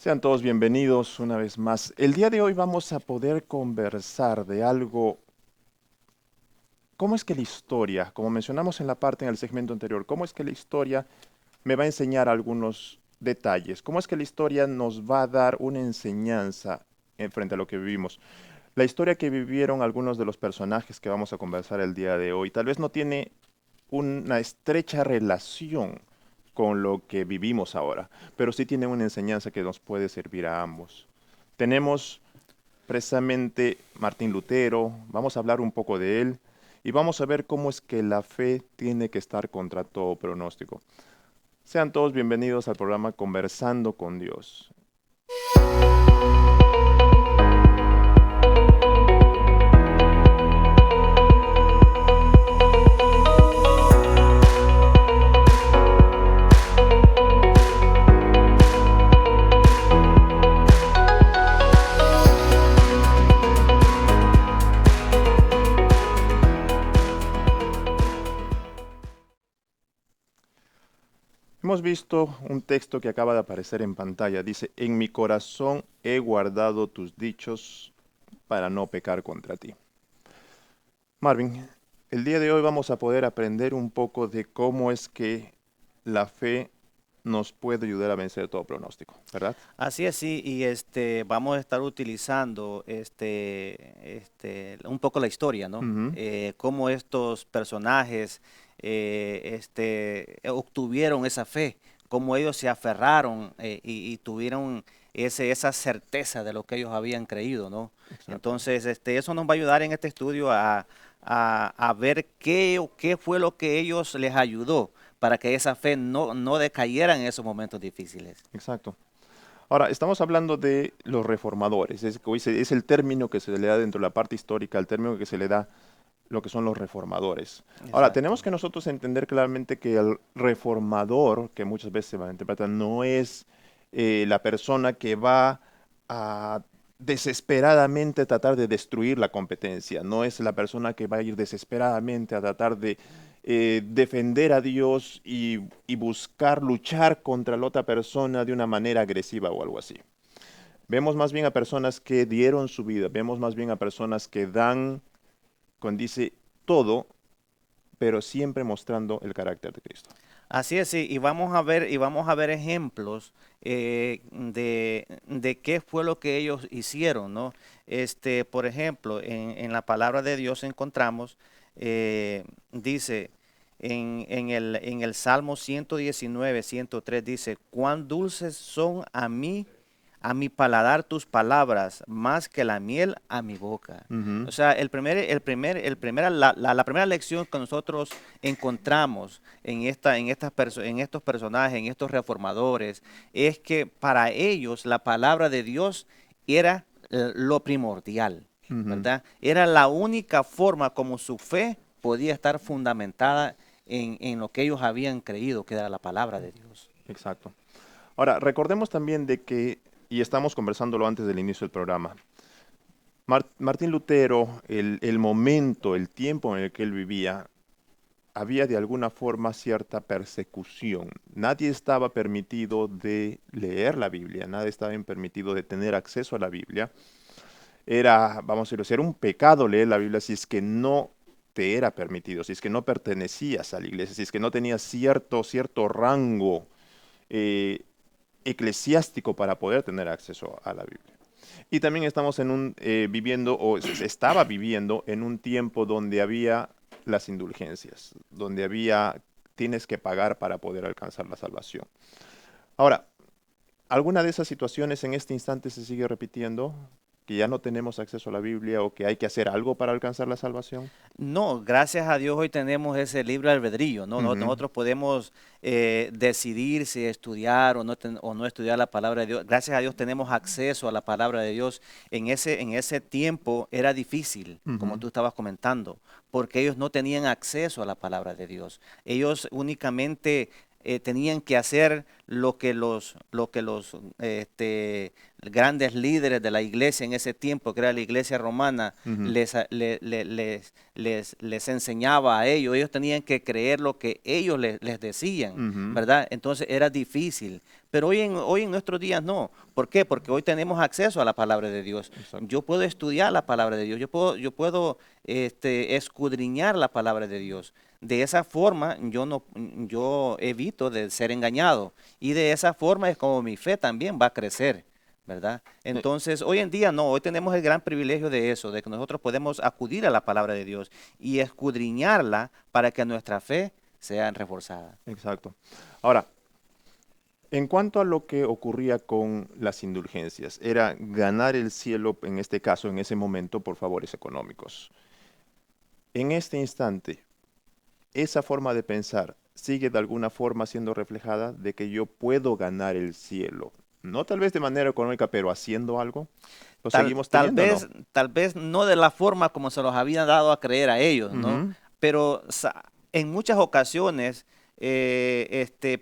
Sean todos bienvenidos una vez más. El día de hoy vamos a poder conversar de algo. ¿Cómo es que la historia, como mencionamos en el segmento anterior, cómo es que la historia me va a enseñar algunos detalles? ¿Cómo es que la historia nos va a dar una enseñanza en frente a lo que vivimos? La historia que vivieron algunos de los personajes que vamos a conversar el día de hoy tal vez no tiene una estrecha relación con lo que vivimos ahora, pero sí tiene una enseñanza que nos puede servir a ambos. Tenemos precisamente Martín Lutero, vamos a hablar un poco de él y vamos a ver cómo es que la fe tiene que estar contra todo pronóstico. Sean todos bienvenidos al programa Conversando con Dios. Hemos visto un texto que acaba de aparecer en pantalla. Dice, en mi corazón he guardado tus dichos para no pecar contra ti. Marvin, el día de hoy vamos a poder aprender un poco de cómo es que la fe nos puede ayudar a vencer todo pronóstico, ¿verdad? Así es, sí, y vamos a estar utilizando un poco la historia, ¿no? Ujú. Cómo estos personajes obtuvieron esa fe, cómo ellos se aferraron y tuvieron esa certeza de lo que ellos habían creído, ¿no? Exacto. Entonces, eso nos va a ayudar en este estudio a ver qué fue lo que ellos les ayudó para que esa fe no decayera en esos momentos difíciles. Exacto. Ahora, estamos hablando de los reformadores. Es el término que se le da dentro de la parte histórica, el término que se le da lo que son los reformadores. Ahora, Exacto. tenemos que nosotros entender claramente que el reformador, que muchas veces se malinterpreta, no es la persona que va a desesperadamente tratar de destruir la competencia, no es la persona que va a ir desesperadamente a tratar de defender a Dios y buscar luchar contra la otra persona de una manera agresiva o algo así. Vemos más bien a personas que dieron su vida, vemos más bien a personas que dan, cuando dice todo, pero siempre mostrando el carácter de Cristo. Así es, sí, y vamos a ver ejemplos de qué fue lo que ellos hicieron, ¿no? Por ejemplo, en la palabra de Dios encontramos, dice en el Salmo 119, 103, dice, cuán dulces son a mi paladar tus palabras, más que la miel a mi boca. Ujú. O sea, la primera lección que nosotros encontramos en estos personajes, en estos reformadores, es que para ellos la palabra de Dios era lo primordial, Ujú. ¿verdad? Era la única forma como su fe podía estar fundamentada en lo que ellos habían creído, que era la palabra de Dios. Exacto. Ahora, recordemos también de que, y estamos conversándolo antes del inicio del programa, Martín Lutero, el momento, el tiempo en el que él vivía, había de alguna forma cierta persecución. Nadie estaba permitido de leer la Biblia, nadie estaba permitido de tener acceso a la Biblia. Era, vamos a decirlo, era un pecado leer la Biblia si es que no te era permitido, si es que no pertenecías a la iglesia, si es que no tenías cierto rango eh, eclesiástico para poder tener acceso a la Biblia. Y también estamos viviendo, o se estaba viviendo en un tiempo donde había las indulgencias, donde tienes que pagar para poder alcanzar la salvación. Ahora, ¿alguna de esas situaciones en este instante se sigue repitiendo? ¿Que ya no tenemos acceso a la Biblia o que hay que hacer algo para alcanzar la salvación? No, gracias a Dios hoy tenemos ese libre albedrío, ¿no? Ujú. Nosotros podemos decidir si estudiar o no estudiar la palabra de Dios. Gracias a Dios tenemos acceso a la palabra de Dios. En ese tiempo era difícil, como Ujú. tú estabas comentando, porque ellos no tenían acceso a la palabra de Dios. Ellos únicamente tenían que hacer lo que los grandes líderes de la iglesia en ese tiempo, que era la iglesia romana, Ujú. les enseñaba a ellos. Ellos tenían que creer lo que ellos les decían, Ujú. ¿verdad? Entonces era difícil. Pero hoy en nuestros días no. ¿Por qué? Porque hoy tenemos acceso a la palabra de Dios. Exacto. Yo puedo estudiar la palabra de Dios. Yo puedo escudriñar la palabra de Dios. De esa forma yo evito de ser engañado. Y de esa forma es como mi fe también va a crecer, ¿verdad? Eh, Entonces, hoy en día no, hoy tenemos el gran privilegio de eso, de que nosotros podemos acudir a la palabra de Dios y escudriñarla para que nuestra fe sea reforzada. Exacto. Ahora, en cuanto a lo que ocurría con las indulgencias, era ganar el cielo, en este caso, en ese momento, por favores económicos. En este instante, esa forma de pensar sigue de alguna forma siendo reflejada de que yo puedo ganar el cielo. No tal vez de manera económica, pero haciendo algo. ¿Lo Tal, seguimos tal teniendo o no? vez, tal vez no de la forma como se los habían dado a creer a ellos, ¿no? Ujú. Pero en muchas ocasiones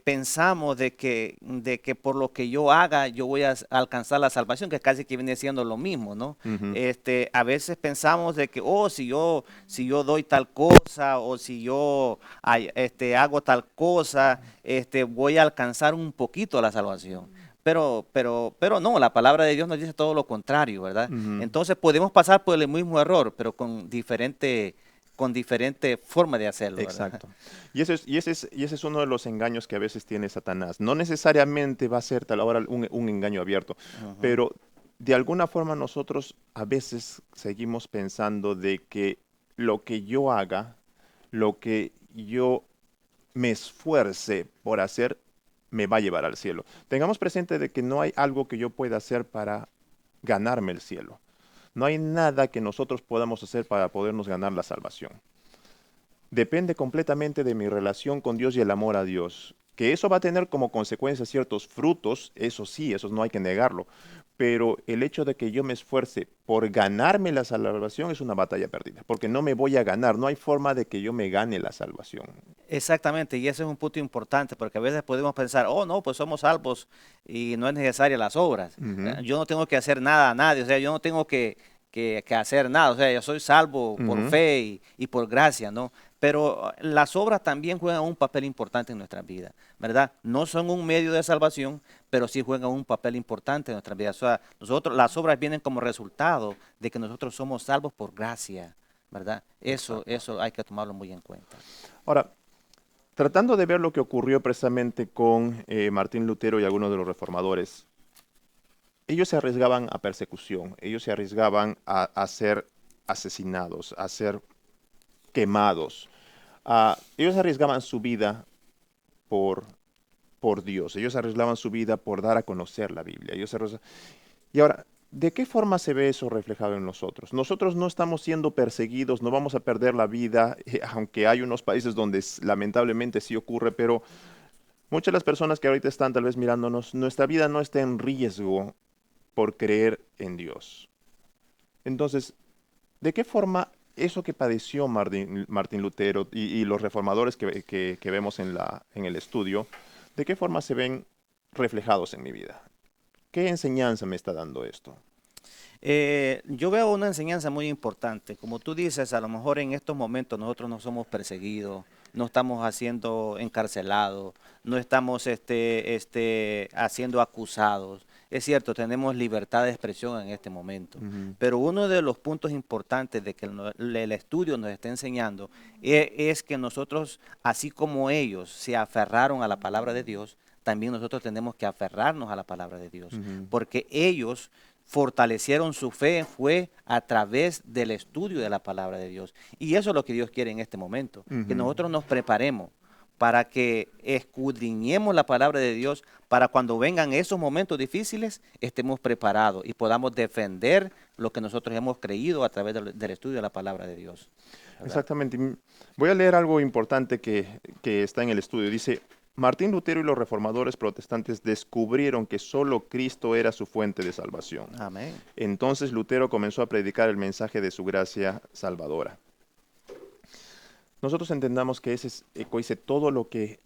pensamos de que por lo que yo haga yo voy a alcanzar la salvación, que casi que viene siendo lo mismo, ¿no? Ujú. A veces pensamos de que, oh, si yo doy tal cosa o si yo hago tal cosa, voy a alcanzar un poquito la salvación. Pero no, la palabra de Dios nos dice todo lo contrario, ¿verdad? Ujú. Entonces podemos pasar por el mismo error, pero con diferente forma de hacerlo, ¿verdad? Exacto. Y ese es uno de los engaños que a veces tiene Satanás. No necesariamente va a ser tal ahora un engaño abierto, Ujú. pero de alguna forma nosotros a veces seguimos pensando de que lo que yo haga, lo que yo me esfuerce por hacer, me va a llevar al cielo. Tengamos presente de que no hay algo que yo pueda hacer para ganarme el cielo. No hay nada que nosotros podamos hacer para podernos ganar la salvación. Depende completamente de mi relación con Dios y el amor a Dios. Que eso va a tener como consecuencia ciertos frutos, eso sí, eso no hay que negarlo. Pero el hecho de que yo me esfuerce por ganarme la salvación es una batalla perdida, porque no me voy a ganar, no hay forma de que yo me gane la salvación. Exactamente, y ese es un punto importante, porque a veces podemos pensar, oh, no, pues somos salvos y no es necesaria las obras. Ujú. Yo no tengo que hacer nada a nadie, o sea, yo no tengo que hacer nada, o sea, yo soy salvo por Ujú. fe y por gracia, ¿no? Pero las obras también juegan un papel importante en nuestra vida, ¿verdad? No son un medio de salvación, pero sí juegan un papel importante en nuestra vida. O sea, las obras vienen como resultado de que nosotros somos salvos por gracia, ¿verdad? Eso, Exacto. eso hay que tomarlo muy en cuenta. Ahora, tratando de ver lo que ocurrió precisamente con Martín Lutero y algunos de los reformadores, ellos se arriesgaban a persecución, ellos se arriesgaban a ser asesinados, a ser quemados. Ellos arriesgaban su vida por, por Dios, ellos arriesgaban su vida por dar a conocer la Biblia. Y ahora, ¿de qué forma se ve eso reflejado en nosotros? Nosotros no estamos siendo perseguidos, no vamos a perder la vida, aunque hay unos países donde lamentablemente sí ocurre, pero muchas de las personas que ahorita están tal vez mirándonos, nuestra vida no está en riesgo por creer en Dios. Entonces, ¿de qué forma eso que padeció Martín Lutero y los reformadores que vemos en el estudio, de qué forma se ven reflejados en mi vida? ¿Qué enseñanza me está dando esto? Yo veo una enseñanza muy importante. Como tú dices, a lo mejor en estos momentos nosotros no somos perseguidos, no estamos haciendo encarcelados, no estamos haciendo acusados. Es cierto, tenemos libertad de expresión en este momento. Ujú. Pero uno de los puntos importantes de que el estudio nos está enseñando es que nosotros, así como ellos se aferraron a la palabra de Dios, también nosotros tenemos que aferrarnos a la palabra de Dios. Ujú. Porque ellos fortalecieron su fe fue a través del estudio de la palabra de Dios. Y eso es lo que Dios quiere en este momento, que Ujú. nosotros nos preparemos para que escudriñemos la palabra de Dios, para cuando vengan esos momentos difíciles estemos preparados y podamos defender lo que nosotros hemos creído a través del estudio de la palabra de Dios, ¿verdad? Exactamente. Voy a leer algo importante que está en el estudio. Dice, Martín Lutero y los reformadores protestantes descubrieron que solo Cristo era su fuente de salvación. Amén. Entonces Lutero comenzó a predicar el mensaje de su gracia salvadora. Nosotros entendamos que ese es, dice, todo lo que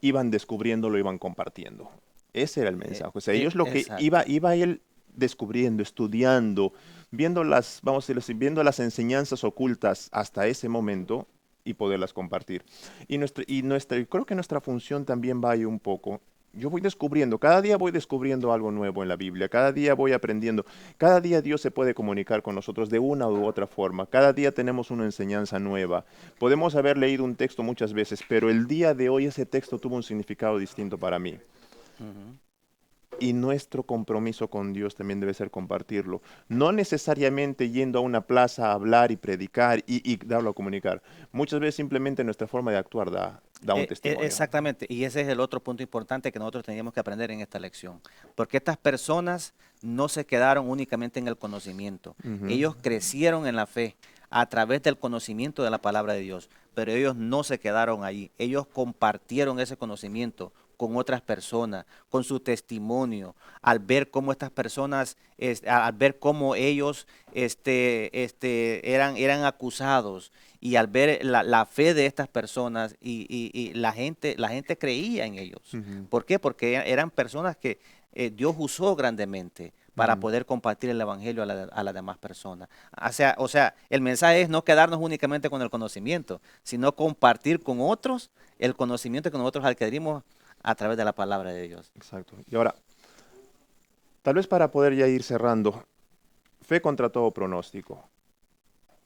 iban descubriendo, lo iban compartiendo. Ese era el mensaje. O sea, ellos lo que Exacto. iba él descubriendo, estudiando, viendo las, vamos a decirlo así, viendo las enseñanzas ocultas hasta ese momento y poderlas compartir. Creo que nuestra función también va ahí un poco. Yo voy descubriendo, cada día voy descubriendo algo nuevo en la Biblia, cada día voy aprendiendo, cada día Dios se puede comunicar con nosotros de una u otra forma, cada día tenemos una enseñanza nueva. Podemos haber leído un texto muchas veces, pero el día de hoy ese texto tuvo un significado distinto para mí. Ujú. Y nuestro compromiso con Dios también debe ser compartirlo. No necesariamente yendo a una plaza a hablar y predicar y darlo a comunicar. Muchas veces simplemente nuestra forma de actuar da un testimonio. Exactamente, y ese es el otro punto importante que nosotros teníamos que aprender en esta lección, porque estas personas no se quedaron únicamente en el conocimiento, Ujú, ellos crecieron en la fe a través del conocimiento de la palabra de Dios, pero ellos no se quedaron ahí, ellos compartieron ese conocimiento con otras personas, con su testimonio, al ver cómo estas personas, al ver cómo ellos eran acusados y al ver la fe de estas personas y la gente creía en ellos. ujú, ¿Por qué? Porque eran personas que Dios usó grandemente para ujú. poder compartir el evangelio a las demás personas. O sea, el mensaje es no quedarnos únicamente con el conocimiento, sino compartir con otros el conocimiento que nosotros adquirimos a través de la palabra de Dios. Exacto. Y ahora, tal vez para poder ya ir cerrando, fe contra todo pronóstico.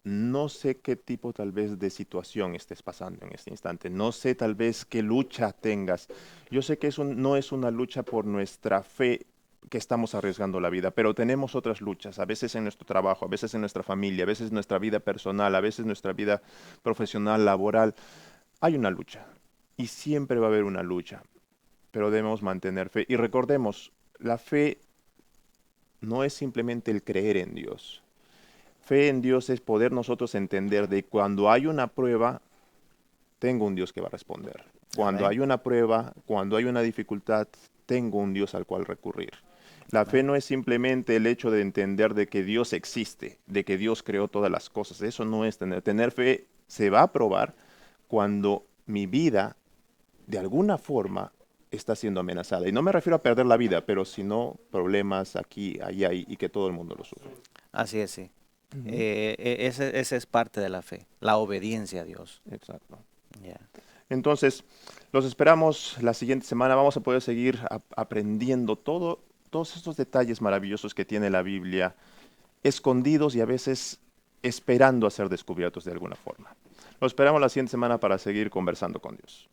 No sé qué tipo tal vez de situación estés pasando en este instante. No sé tal vez qué lucha tengas. Yo sé que no es una lucha por nuestra fe que estamos arriesgando la vida, pero tenemos otras luchas, a veces en nuestro trabajo, a veces en nuestra familia, a veces en nuestra vida personal, a veces en nuestra vida profesional, laboral. Hay una lucha y siempre va a haber una lucha, pero debemos mantener fe. Y recordemos, la fe no es simplemente el creer en Dios. Fe en Dios es poder nosotros entender de cuando hay una prueba, tengo un Dios que va a responder. Cuando Amén. hay una prueba, cuando hay una dificultad, tengo un Dios al cual recurrir. La fe Amén. no es simplemente el hecho de entender de que Dios existe, de que Dios creó todas las cosas. Eso no es tener. Tener fe se va a probar cuando mi vida, de alguna forma, está siendo amenazada. Y no me refiero a perder la vida, pero sino problemas aquí, allá y que todo el mundo lo sufre. Así es, sí. Ujú. Ese es parte de la fe, la obediencia a Dios. Exacto. Ya. Entonces, los esperamos la siguiente semana. Vamos a poder seguir aprendiendo todos estos detalles maravillosos que tiene la Biblia, escondidos y a veces esperando a ser descubiertos de alguna forma. Los esperamos la siguiente semana para seguir conversando con Dios.